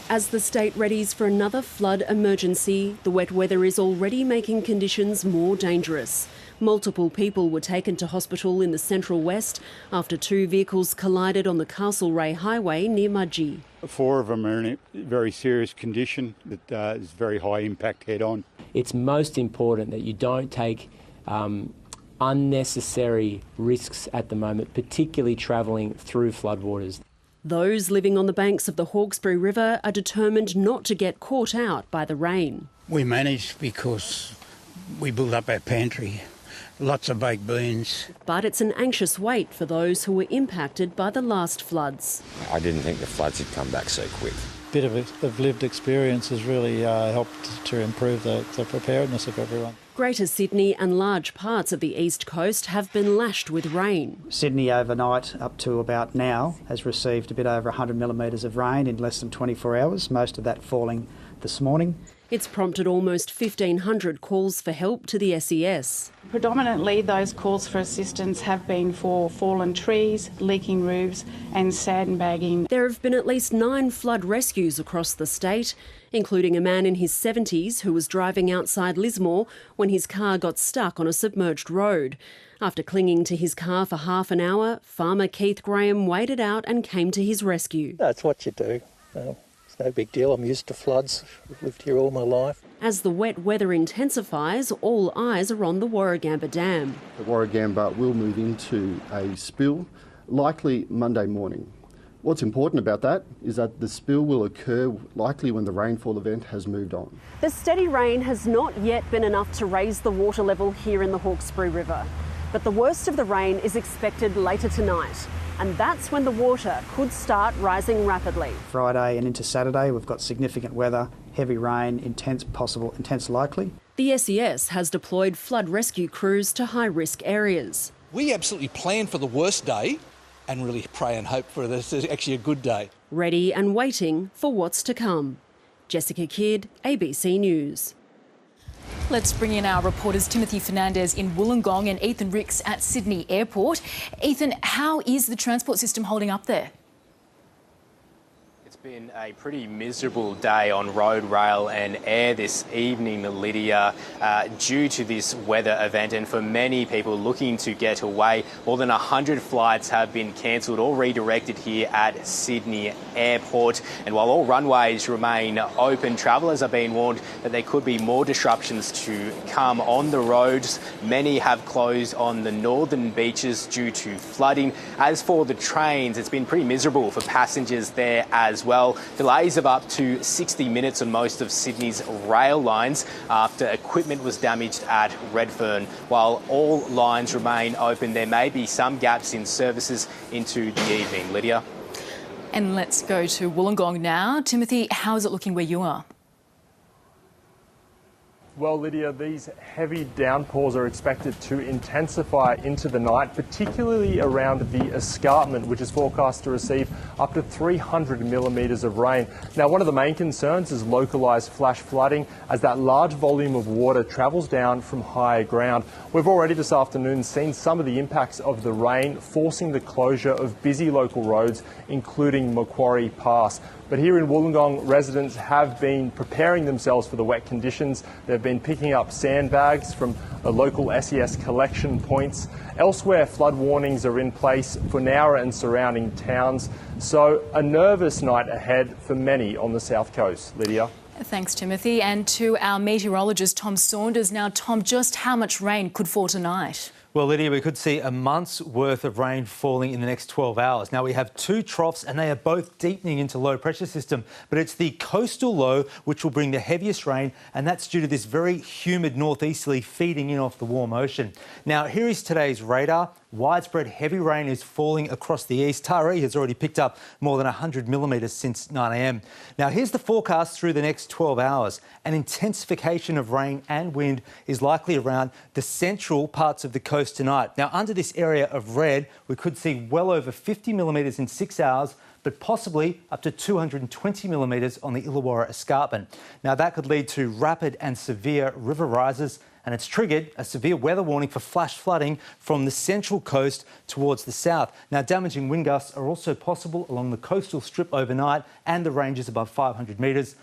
As the state readies for another flood emergency, the wet weather is already making conditions more dangerous. Multiple people were taken to hospital in the central west after two vehicles collided on the Castlereagh Highway near Mudgee. 4 of them are in a very serious condition that is very high impact head-on. It's most important that you don't take unnecessary risks at the moment, particularly travelling through floodwaters. Those living on the banks of the Hawkesbury River are determined not to get caught out by the rain. We managed because we built up our pantry. Lots of baked beans. But it's an anxious wait for those who were impacted by the last floods. I didn't think the floods had come back so quick. A bit of lived experience has really helped to improve the preparedness of everyone. Greater Sydney and large parts of the east coast have been lashed with rain. Sydney overnight up to about now has received a bit over 100 millimetres of rain in less than 24 hours, most of that falling this morning. It's prompted almost 1,500 calls for help to the SES. Predominantly those calls for assistance have been for fallen trees, leaking roofs and sandbagging. There have been at least 9 flood rescues across the state, including a man in his 70s who was driving outside Lismore when his car got stuck on a submerged road. After clinging to his car for half an hour, farmer Keith Graham waded out and came to his rescue. That's what you do. No big deal. I'm used to floods. I've lived here all my life. As the wet weather intensifies, all eyes are on the Warragamba Dam. The Warragamba will move into a spill, likely Monday morning. What's important about that is that the spill will occur likely when the rainfall event has moved on. The steady rain has not yet been enough to raise the water level here in the Hawkesbury River, but the worst of the rain is expected later tonight. And that's when the water could start rising rapidly. Friday and into Saturday, we've got significant weather, heavy rain, intense likely. The SES has deployed flood rescue crews to high-risk areas. We absolutely plan for the worst day and really pray and hope for this is actually a good day. Ready and waiting for what's to come. Jessica Kidd, ABC News. Let's bring in our reporters Timothy Fernandez in Wollongong and Ethan Ricks at Sydney Airport. Ethan, how is the transport system holding up there? It's been a pretty miserable day on road, rail and air this evening, Lydia, due to this weather event. And for many people looking to get away, more than 100 flights have been cancelled or redirected here at Sydney Airport. And while all runways remain open, travellers are being warned that there could be more disruptions to come on the roads. Many have closed on the northern beaches due to flooding. As for the trains, it's been pretty miserable for passengers there as well. Delays of up to 60 minutes on most of Sydney's rail lines after equipment was damaged at Redfern. While all lines remain open, there may be some gaps in services into the evening. Lydia? And let's go to Wollongong now. Timothy, how is it looking where you are? Well, Lydia, these heavy downpours are expected to intensify into the night, particularly around the escarpment, which is forecast to receive up to 300 millimetres of rain. Now, one of the main concerns is localised flash flooding as that large volume of water travels down from higher ground. We've already this afternoon seen some of the impacts of the rain, forcing the closure of busy local roads, including Macquarie Pass. But here in Wollongong, residents have been preparing themselves for the wet conditions. They've been picking up sandbags from the local SES collection points. Elsewhere, flood warnings are in place for Nowra and surrounding towns. So a nervous night ahead for many on the south coast. Lydia? Thanks, Timothy. And to our meteorologist, Tom Saunders. Now, Tom, just how much rain could fall tonight? Well, Lydia, we could see a month's worth of rain falling in the next 12 hours. Now, we have 2 troughs and they are both deepening into low pressure system, but it's the coastal low which will bring the heaviest rain, and that's due to this very humid northeasterly feeding in off the warm ocean. Now, here is today's radar. Widespread heavy rain is falling across the east. Taree has already picked up more than 100 millimetres since 9 a.m. Now, here's the forecast through the next 12 hours. An intensification of rain and wind is likely around the central parts of the coast tonight. Now, under this area of red, we could see well over 50 millimetres in 6 hours, but possibly up to 220 millimetres on the Illawarra Escarpment. Now, that could lead to rapid and severe river rises, and it's triggered a severe weather warning for flash flooding from the central coast towards the south. Now, damaging wind gusts are also possible along the coastal strip overnight and the ranges above 500 metres.